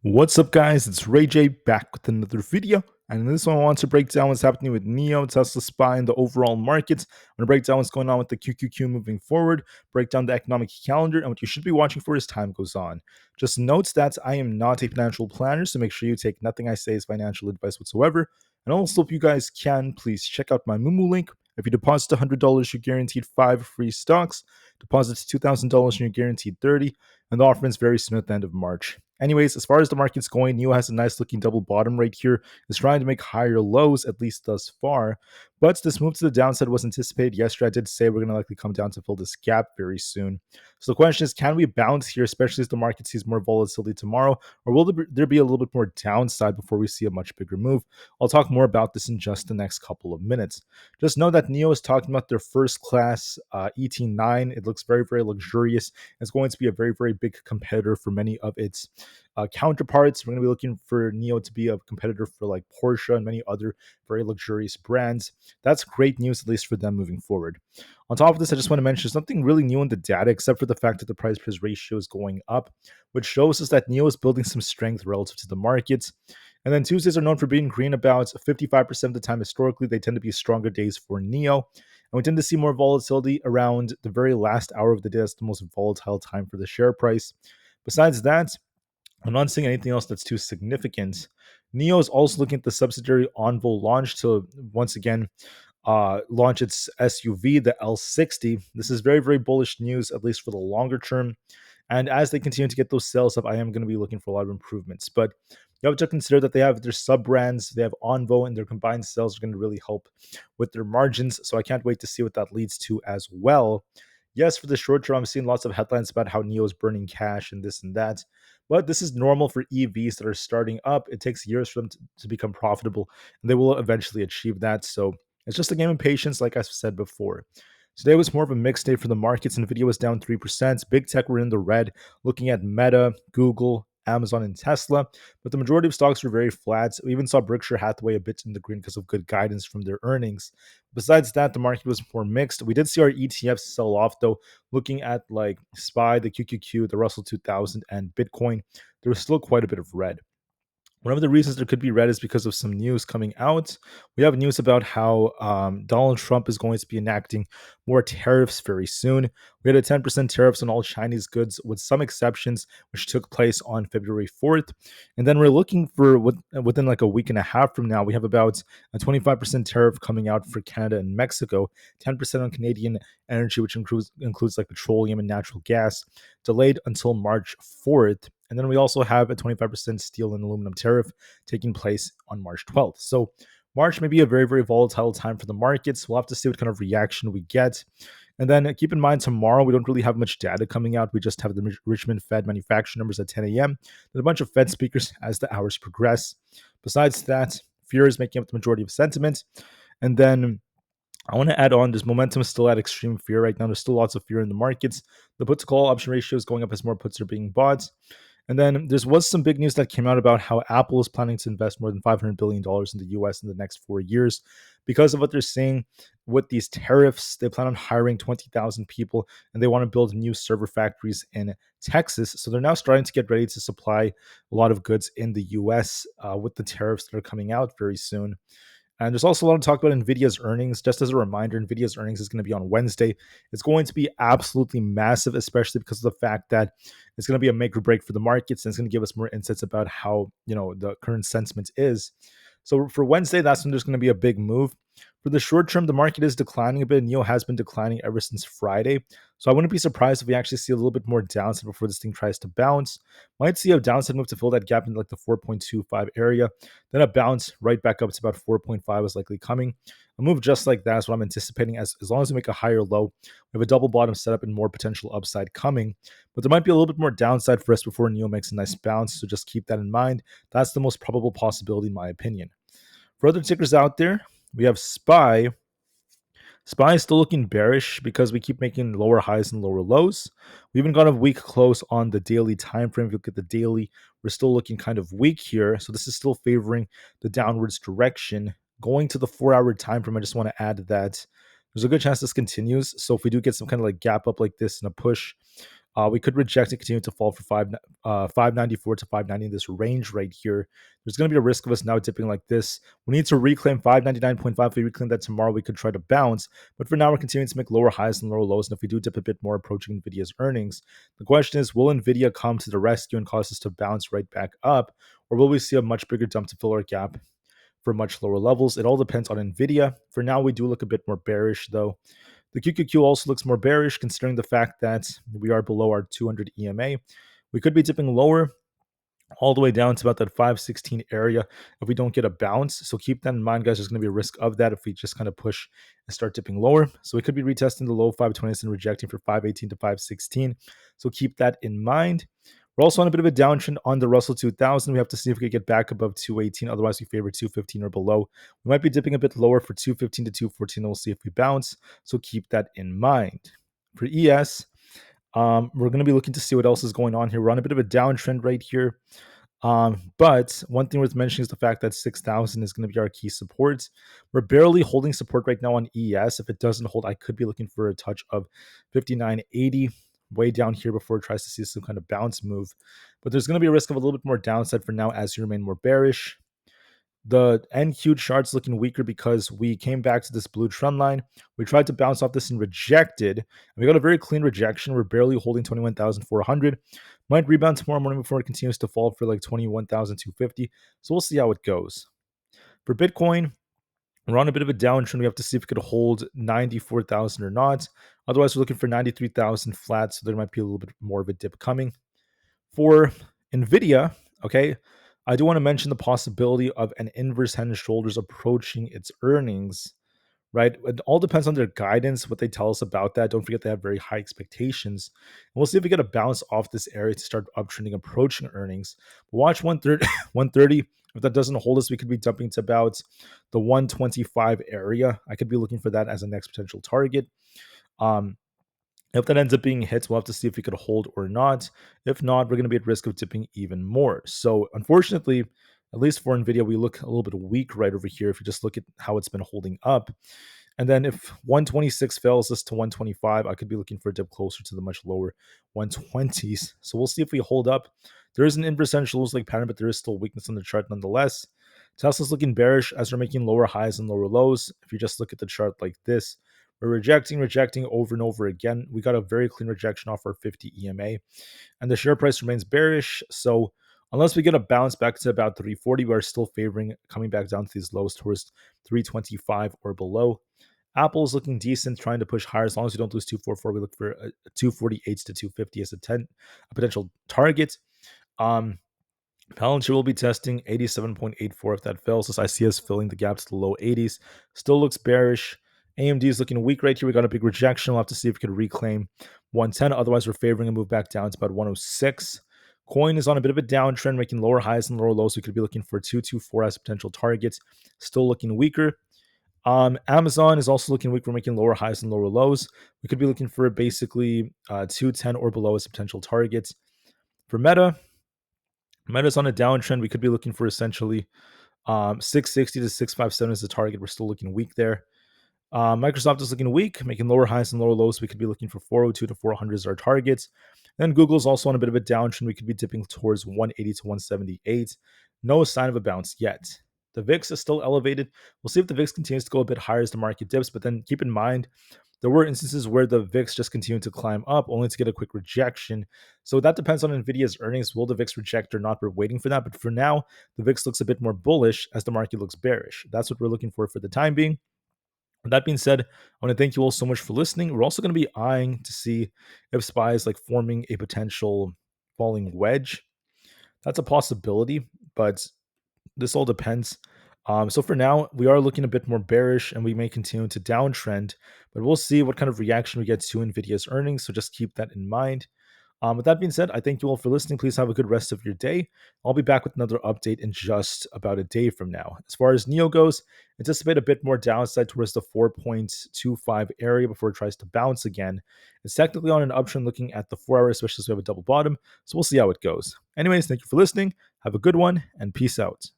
What's up, guys? It's Rey-Jay back with another video. And in this one, I want to break down what's happening with NIO, Tesla, SPY, and the overall markets. I'm going to break down what's going on with the QQQ moving forward, break down the economic calendar, and what you should be watching for as time goes on. Just note that I am not a financial planner, so make sure you take nothing I say as financial advice whatsoever. And also, if you guys can, please check out my Moomoo link. If you deposit $100, you're guaranteed 5 free stocks. Deposit $2,000 and you're guaranteed 30. And the offer is very soon at the end of March. Anyways, as far as the market's going, NIO has a nice looking double bottom right here. It's trying to make higher lows, at least thus far. But this move to the downside was anticipated yesterday. I did say we're going to likely come down to fill this gap very soon. So the question is, can we bounce here, especially as the market sees more volatility tomorrow? Or will there be a little bit more downside before we see a much bigger move? I'll talk more about this in just the next couple of minutes. Just know that NIO is talking about their first class ET9. It looks very, very luxurious. It's going to be a very, very big competitor for many of its counterparts. We're going to be looking for NIO to be a competitor for like Porsche and many other very luxurious brands. That's great news, at least for them moving forward. On top of this, I just want to mention something really new in the data, except for the fact that the price price ratio is going up, which shows us that NIO is building some strength relative to the markets. And then Tuesdays are known for being green about 55% of the time historically. They tend to be stronger days for NIO. And we tend to see more volatility around the very last hour of the day. That's the most volatile time for the share price. Besides that, I'm not seeing anything else that's too significant. NIO is also looking at the subsidiary Envda launch to once again launch its SUV, the L60. This is very, very bullish news, at least for the longer term. And as they continue to get those sales up, I am going to be looking for a lot of improvements. But you have to consider that they have their sub brands, they have Envda, and their combined sales are going to really help with their margins. So I can't wait to see what that leads to as well. Yes, for the short term, I'm seeing lots of headlines about how NIO is burning cash and this and that. But this is normal for EVs that are starting up. It takes years for them to become profitable, and they will eventually achieve that. So it's just a game of patience, like I said before. Today was more of a mixed day for the markets. Nvidia was down 3%. Big tech were in the red, looking at Meta, Google, Amazon, and Tesla. But the majority of stocks were very flat. We even saw Berkshire Hathaway a bit in the green because of good guidance from their earnings. Besides that, the market was more mixed. We did see our ETFs sell off, though. Looking at like SPY, the QQQ, the Russell 2000, and Bitcoin, there was still quite a bit of red. One of the reasons there could be red is because of some news coming out. We have news about how Donald Trump is going to be enacting more tariffs very soon. We had a 10% tariffs on all Chinese goods, with some exceptions, which took place on February 4th. And then we're looking for within like a week and a half from now, we have about a 25% tariff coming out for Canada and Mexico, 10% on Canadian energy, which includes like petroleum and natural gas, delayed until March 4th. And then we also have a 25% steel and aluminum tariff taking place on March 12th. So March may be a very, very volatile time for the markets. We'll have to see what kind of reaction we get. And then keep in mind, tomorrow we don't really have much data coming out. We just have the Richmond Fed manufacturing numbers at 10 a.m. Then a bunch of Fed speakers as the hours progress. Besides that, fear is making up the majority of sentiment. And then I want to add on, this momentum is still at extreme fear right now. There's still lots of fear in the markets. The put to call option ratio is going up as more puts are being bought. And then there was some big news that came out about how Apple is planning to invest more than $500 billion in the US in the next 4 years. Because of what they're saying with these tariffs, they plan on hiring 20,000 people and they want to build new server factories in Texas. So they're now starting to get ready to supply a lot of goods in the US with the tariffs that are coming out very soon. And there's also a lot of talk about Nvidia's earnings. Just as a reminder, Nvidia's earnings is going to be on Wednesday. It's going to be absolutely massive, especially because of the fact that it's going to be a make or break for the markets, and it's going to give us more insights about how the current sentiment is. So for Wednesday, that's when there's going to be a big move. For the short term, the market is declining a bit. NIO has been declining ever since Friday. So I wouldn't be surprised if we actually see a little bit more downside before this thing tries to bounce. Might see a downside move to fill that gap in like the 4.25 area. Then a bounce right back up to about 4.5 is likely coming. A move just like that is what I'm anticipating as long as we make a higher low. We have a double bottom setup and more potential upside coming. But there might be a little bit more downside for us before NIO makes a nice bounce. So just keep that in mind. That's the most probable possibility in my opinion. For other tickers out there, we have SPY. SPY is still looking bearish because we keep making lower highs and lower lows. We even got a weak close on the daily time frame. If you look at the daily, we're still looking kind of weak here. So this is still favoring the downwards direction. Going to the 4-hour time frame, I just want to add that there's a good chance this continues. So if we do get some kind of like gap up like this and a push, We could reject and continue to fall for 594 to 590 in this range right here. There's going to be a risk of us now dipping like this. We need to reclaim 599.5. If we reclaim that tomorrow, we could try to bounce. But for now, we're continuing to make lower highs and lower lows. And if we do dip a bit more approaching Nvidia's earnings, the question is, will Nvidia come to the rescue and cause us to bounce right back up? Or will we see a much bigger dump to fill our gap for much lower levels? It all depends on Nvidia. For now, we do look a bit more bearish, though. The QQQ also looks more bearish considering the fact that we are below our 200 EMA. We could be dipping lower all the way down to about that 516 area if we don't get a bounce. So keep that in mind, guys. There's going to be a risk of that if we just kind of push and start dipping lower. So we could be retesting the low 520s and rejecting for 518 to 516. So keep that in mind. We're also on a bit of a downtrend on the Russell 2000. We have to see if we can get back above 218. Otherwise, we favor 215 or below. We might be dipping a bit lower for 215 to 214. We'll see if we bounce. So keep that in mind. For ES, we're going to be looking to see what else is going on here. We're on a bit of a downtrend right here. But one thing worth mentioning is the fact that 6,000 is going to be our key support. We're barely holding support right now on ES. If it doesn't hold, I could be looking for a touch of 59.80 way down here before it tries to see some kind of bounce move. But there's going to be a risk of a little bit more downside for now as you remain more bearish. The NQ chart's looking weaker because we came back to this blue trend line. We tried to bounce off this and rejected. And we got a very clean rejection. We're barely holding 21,400. Might rebound tomorrow morning before it continues to fall for like 21,250. So we'll see how it goes. For Bitcoin, we're on a bit of a downtrend. We have to see if it could hold 94,000 or not. Otherwise, we're looking for 93,000 flat. So there might be a little bit more of a dip coming. For Nvidia, okay, I do want to mention the possibility of an inverse head and shoulders approaching its earnings, right? It all depends on their guidance, what they tell us about that. Don't forget they have very high expectations. And we'll see if we get a bounce off this area to start uptrending, approaching earnings. Watch 130. 130. If that doesn't hold us, we could be dumping to about the 125 area. I could be looking for that as a next potential target. If that ends up being hit, we'll have to see if we could hold or not. If not, we're going to be at risk of dipping even more. So unfortunately, at least for Nvidia, we look a little bit weak right over here if you just look at how it's been holding up. And then if 126 fails us to 125, I could be looking for a dip closer to the much lower 120s. So we'll see if we hold up. There is an inverse like pattern, but there is still weakness on the chart nonetheless. Tesla's looking bearish as we're making lower highs and lower lows. If you just look at the chart like this, we're rejecting over and over again. We got a very clean rejection off our 50 EMA, and the share price remains bearish. So unless we get a bounce back to about 340, we are still favoring coming back down to these lows towards 325 or below. Apple is looking decent, trying to push higher. As long as we don't lose 244, we look for 248 to 250 as a potential target. Palantir will be testing 87.84 if that fails. As I see us filling the gap to the low 80s. Still looks bearish. AMD is looking weak right here. We got a big rejection. We'll have to see if we could reclaim 110. Otherwise, we're favoring a move back down to about 106. Coin is on a bit of a downtrend, making lower highs and lower lows. We could be looking for 224 as potential targets. Still looking weaker. Amazon is also looking weak. We're making lower highs and lower lows. We could be looking for basically 210 or below as potential targets. For Meta's on a downtrend. We could be looking for essentially 660 to 657 as the target. We're still looking weak there. Microsoft is looking weak, making lower highs and lower lows. We could be looking for 402 to 400 as our targets. Then Google's also on a bit of a downtrend. We could be dipping towards 180 to 178. No sign of a bounce yet. The VIX is still elevated. We'll see if the VIX continues to go a bit higher as the market dips, but then keep in mind, there were instances where the VIX just continued to climb up only to get a quick rejection. So that depends on Nvidia's earnings. Will the VIX reject or not? We're waiting for that. But for now, the VIX looks a bit more bullish as the market looks bearish. That's what we're looking for the time being. With that being said, I want to thank you all so much for listening. We're also going to be eyeing to see if SPY is like forming a potential falling wedge. That's a possibility, but this all depends. So for now, we are looking a bit more bearish and we may continue to downtrend, but we'll see what kind of reaction we get to Nvidia's earnings. So just keep that in mind. With that being said, I thank you all for listening. Please have a good rest of your day. I'll be back with another update in just about a day from now. As far as NIO goes, anticipate a bit more downside towards the 4.25 area before it tries to bounce again. It's technically on an uptrend looking at the 4 hour, especially as we have a double bottom. So we'll see how it goes. Anyways, thank you for listening. Have a good one and peace out.